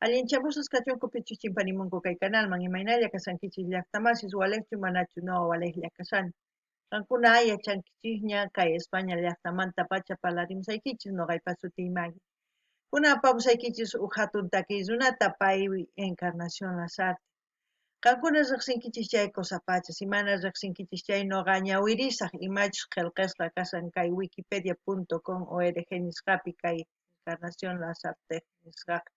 Allinchamusas kachunku pichuchimpanimunku kay canalman imaynalla kasankichis llaqtamasis waleqchu manachu no waleqlla kasani. Qankuna yachankichikña kay España llaqtamanta pacha palarimsaykichis noqaypa sutiymagi. Kuna pamusaykichis huk hatun takiy runata paywi Encarnación Lasarte. Qankuna riqsinkichis chay kusapachas imana riqsinkichis chay noqa ñawirisaq imachus qillqisqa kasan kay wikipedia.com.org nisqapi kay Encarnación Lasarte nisqaqa.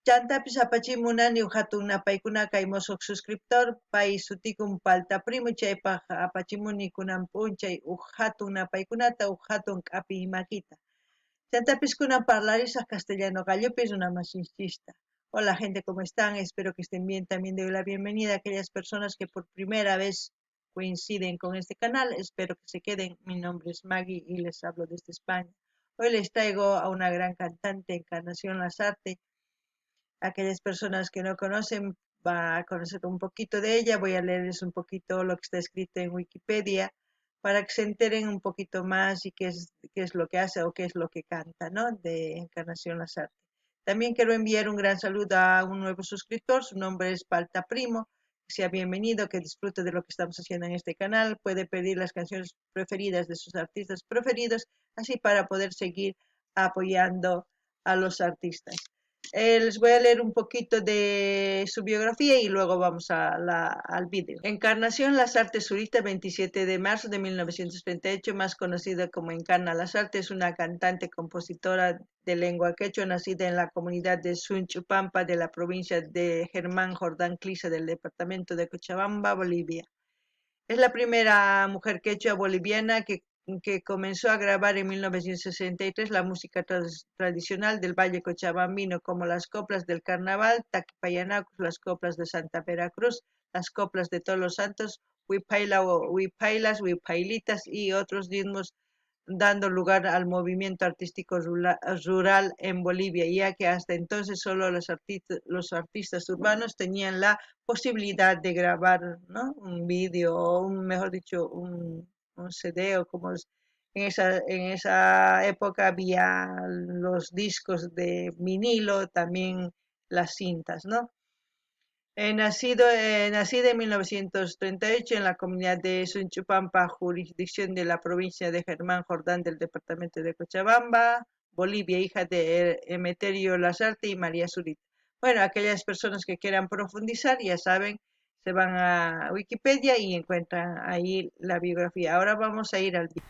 Chantapis apachimunani hatun napaykuna kay musuq suscriptor pay sutikun palta primo chaypaq apachimuni kunan p'unchay hatun napaykunata hatun k'api imakita. Chantapis kunan parlarisaq castellano gallopi runamasinchista. Hola gente, ¿cómo están? Espero que estén bien. También doy la bienvenida a aquellas personas que por primera vez coinciden con este canal. Espero que se queden. Mi nombre es Maggie y les hablo desde España. Hoy les traigo a una gran cantante, Encarnación Lasarte. Aquellas personas que no conocen van a conocer un poquito de ella. Voy a leerles un poquito lo que está escrito en Wikipedia para que se enteren un poquito más y qué es lo que hace o qué es lo que canta, ¿no? De Encarnación Lasarte. También quiero enviar un gran saludo a un nuevo suscriptor. Su nombre es Palta Primo. Que sea bienvenido, que disfrute de lo que estamos haciendo en este canal. Puede pedir las canciones preferidas de sus artistas preferidos, así para poder seguir apoyando a los artistas. Les voy a leer un poquito de su biografía y luego vamos al vídeo. Encarnación Lasarte Zurita, 27 de marzo de 1938, más conocida como Encarna Lasarte, es una cantante, compositora de lengua quechua, nacida en la comunidad de Sunchupampa de la provincia de Germán Jordán Clisa del departamento de Cochabamba, Bolivia. Es la primera mujer quechua boliviana que comenzó a grabar en 1963 la música tradicional del Valle Cochabambino, como las coplas del Carnaval, Taquipayanacos, las coplas de Santa Veracruz, las coplas de Todos los Santos, huipailas, huipailitas y otros ritmos, dando lugar al movimiento artístico rural en Bolivia, ya que hasta entonces solo los artistas urbanos tenían la posibilidad de grabar, ¿no? Un vídeo o mejor dicho un CD o como en esa época había los discos de vinilo, también las cintas, ¿no? Nacida en 1938 en la comunidad de Sunchupampa, jurisdicción de la provincia de Germán Jordán del departamento de Cochabamba, Bolivia, hija de Emeterio Lasarte y María Zurita. Bueno, aquellas personas que quieran profundizar, ya saben, se van a Wikipedia y encuentran ahí la biografía. Ahora vamos a ir al vídeo.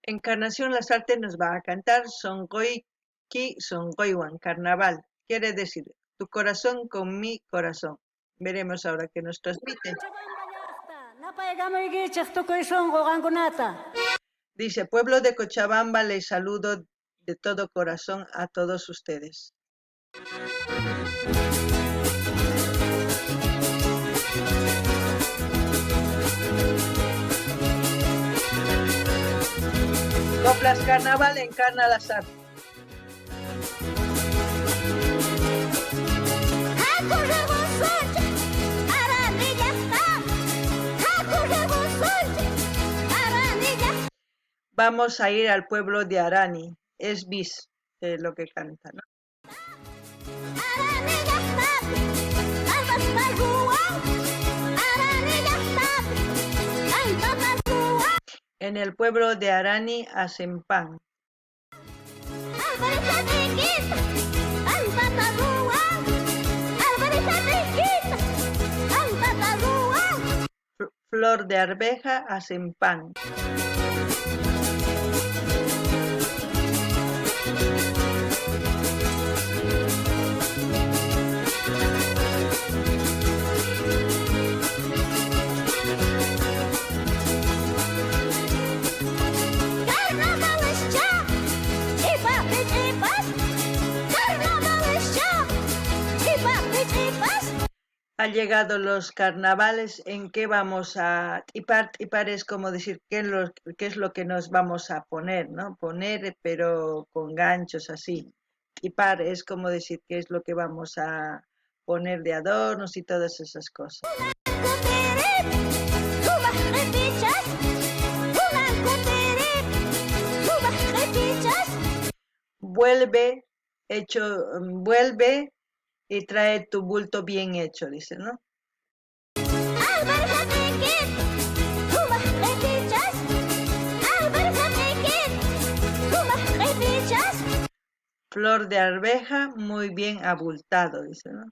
Encarnación Lasarte nos va a cantar Songoiki Songoiwan, Carnaval. Quiere decir, tu corazón con mi corazón. Veremos ahora qué nos transmite. Dice, pueblo de Cochabamba, les saludo de todo corazón a todos ustedes. Coplas Carnaval, Encarna Lasarte. Vamos a ir al pueblo de Arani. Es bis lo que canta, ¿no? En el pueblo de Arani hacen pan. Flor de arveja hacen pan. Han llegado los carnavales, ¿en qué vamos a tipar? Tipar es como decir qué es lo que nos vamos a poner, ¿no? Poner, pero con ganchos así. Tipar es como decir qué es lo que vamos a poner de adornos y todas esas cosas. Vuelve hecho, vuelve y trae tu bulto bien hecho, dice, ¿no? Flor de arveja muy bien abultado, dice, ¿no?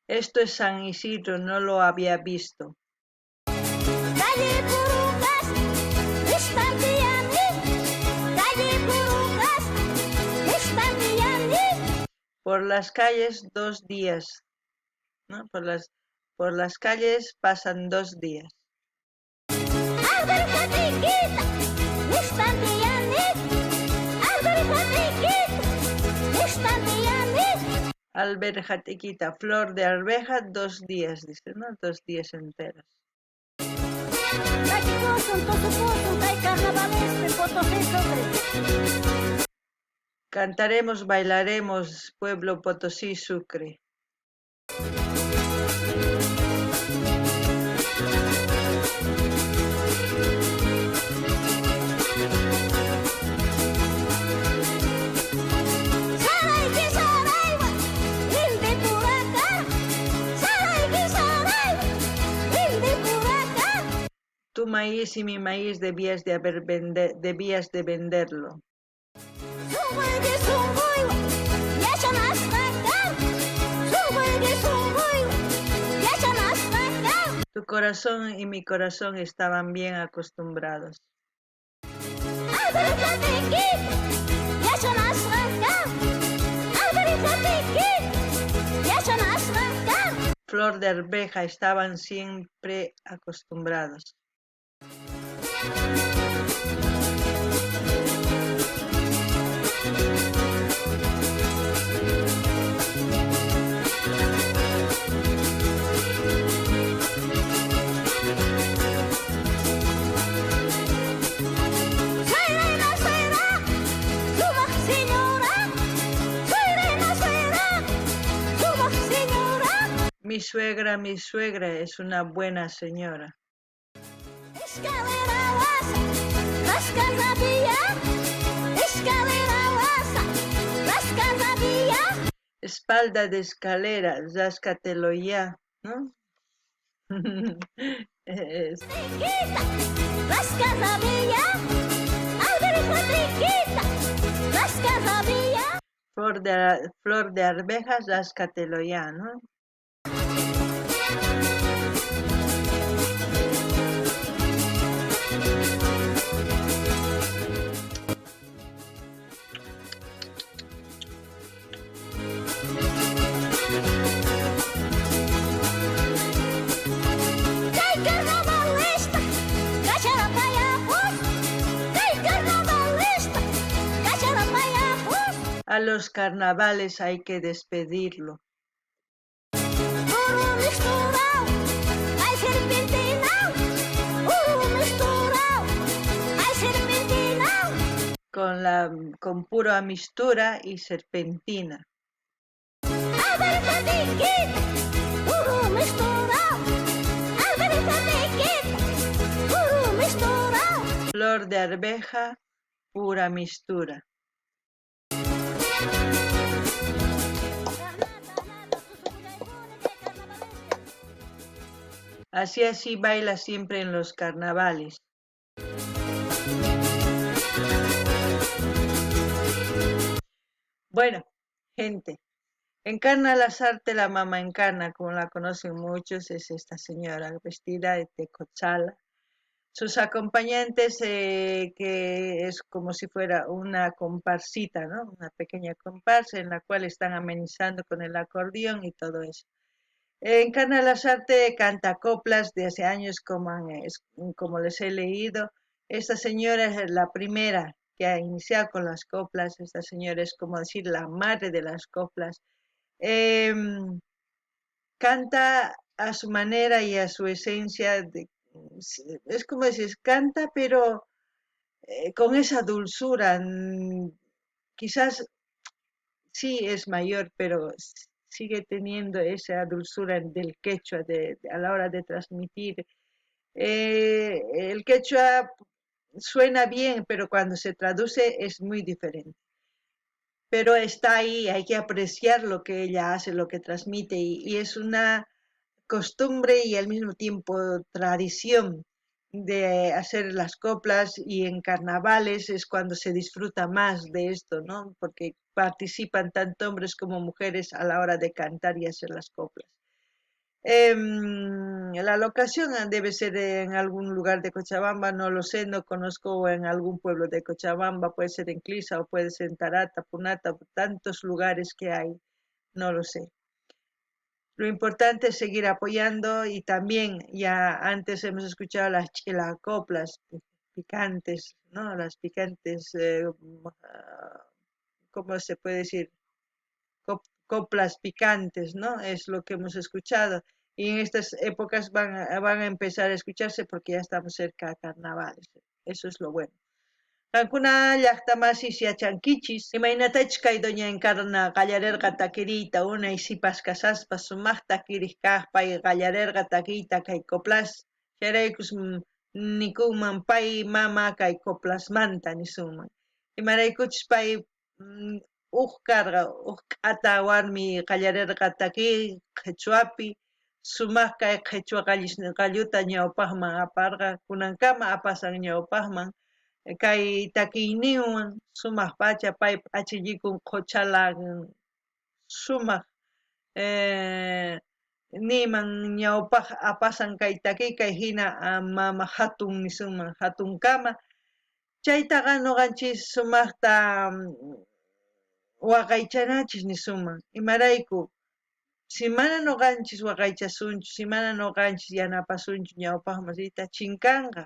Esto es San Isidro, no lo había visto. Por las calles 2 días, ¿no? Por las calles pasan 2 días. Alberjatiquita, flor de arveja 2 días, dice, ¿no? 2 días enteros. Cantaremos, bailaremos, pueblo Potosí, Sucre. Tu maíz y mi maíz debías de venderlo. Tu corazón y mi corazón estaban bien acostumbrados. Flor de arveja estaban siempre acostumbrados. Mi suegra es una buena señora. Espalda de escalera, ráscatelo ya, ¿no? Flor de arvejas, ráscatelo ya, ¿no? A los carnavales hay que despedirlo. Con puro amistura y serpentina. Flor de arveja, pura mistura. Así baila siempre en los carnavales. Bueno, gente, Encarna Lasarte, la Mama Encarna, como la conocen muchos, es esta señora vestida de tecochala. Sus acompañantes, que es como si fuera una comparsita, ¿no? Una pequeña comparsa en la cual están amenizando con el acordeón y todo eso. Encarna Lasarte canta coplas de hace años, como les he leído. Esta señora es la primera que ha iniciado con las coplas. Esta señora es como decir la madre de las coplas. Canta a su manera y a su esencia. Es como dices, canta, pero con esa dulzura. Quizás sí es mayor, pero sigue teniendo esa dulzura del quechua a la hora de transmitir. El quechua suena bien, pero cuando se traduce es muy diferente. Pero está ahí, hay que apreciar lo que ella hace, lo que transmite, y es una costumbre y al mismo tiempo tradición de hacer las coplas, y en carnavales es cuando se disfruta más de esto, ¿no? Porque participan tanto hombres como mujeres a la hora de cantar y hacer las coplas. La locación debe ser en algún lugar de Cochabamba, no lo sé, no conozco, en algún pueblo de Cochabamba, puede ser en Clisa o puede ser en Tarata, Punata, tantos lugares que hay, no lo sé. Lo importante es seguir apoyando, y también ya antes hemos escuchado las coplas picantes, ¿no? Las picantes, ¿cómo se puede decir? Coplas picantes, ¿no? Es lo que hemos escuchado. Y en estas épocas van a empezar a escucharse porque ya estamos cerca de carnavales. Eso es lo bueno. Kankuna llaqtamasi siachankichis, imaynatachus kay doña Encarna qallarirqa takiriyta unay sipas kasaspa sumaq takiris kaqpay qallarirqa takiyta kay coplas, chayraykus nikunman pay mama kay coplasmanta nisunman. Imaraykuchus pay huk karqa, huk k'ata warmi qallarirqa takiy qhichwapi, sumaq kay qhichwa qalluta ñawpaqman aparqa, kunankama apasan ñawpaqman. Kay takiyninwan sumaq pacha pay achillikun quchala sumaq niman ñawpaq apasan kay takiykay hina mama hatun nisunman hatun kama. Chaytaqa ñuqanchis sumaqta waqaychanachis nisunman. Imarayku, si mana ñuqanchis waqaychasunchu, si mana ñuqanchis yanapasunchu ñawpaqman riyta chinkanqa,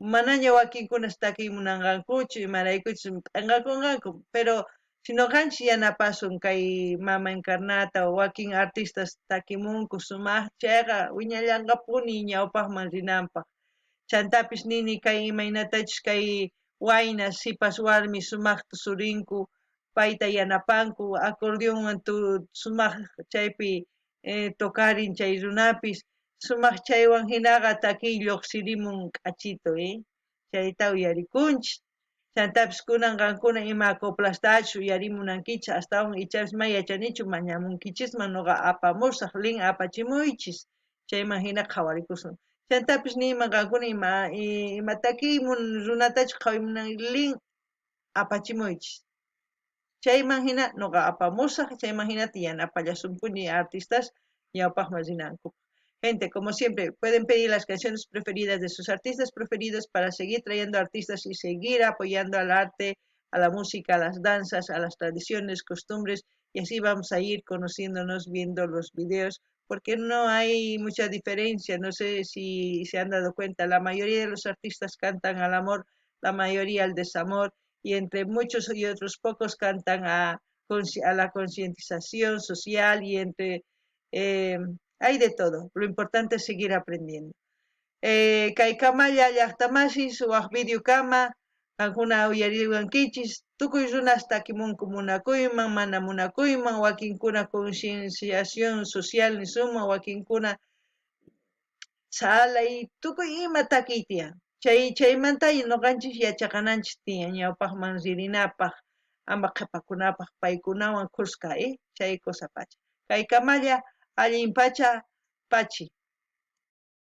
manaña wakinkunas takimunanqankuchu, imaraykuchus p'inqakunqanku, pero si ñuqanchis yanapasun kay mama Encarnata o wakin artistas takimunku sumaq, chayqa wiñallanqapuni ñawpaqman rinanpaq. Chantapis nini kay imaynatachus kay wayna sipas warmi sumaqta tusurinku, payta yanapanku, acordeonwan sumaq chaypi tokarin chay runapis, sumaq chaywan hinaqa takiy lluqsirimun k'achito, chayta uyarikunchis. Chantapis kunanqankuna ima coplastachu uyarimunankichis astawan ichapis ma yachanichu mañamunkichisman ñuqa apamusaq lin apachimuychis, chayman hina qhawarikusun. Chantapis nimanqankuna ima takiymun runatachu qhawimunan lin apachimuychis. Chayman hina ñuqa apamusaq, chayman hinata yanapallasunkuni artistas ñawpaqman rinankupaq. Gente, como siempre, pueden pedir las canciones preferidas de sus artistas preferidos para seguir trayendo artistas y seguir apoyando al arte, a la música, a las danzas, a las tradiciones, costumbres, y así vamos a ir conociéndonos, viendo los videos, porque no hay mucha diferencia. No sé si se han dado cuenta, la mayoría de los artistas cantan al amor, la mayoría al desamor, y entre muchos y otros pocos cantan a la concientización social, y entre... eh, hay de todo, lo importante es seguir aprendiendo. Kay kamalla llaqtamasis waq videokama kankuna uyariwankichis, tukuy runas takimunku munakuyman, mana munakuyman, wakinkuna concienciación social nisuma, wakinkuna sala y tukuy ima takiy tiyan. Chaymanta ñuqanchis yachaqananchis tiyan ñawpaqman ririnapaq, ama qhipakunapaq paykunawan kuska, chay cosa pacha. Kay kamalla allin pacha pachi.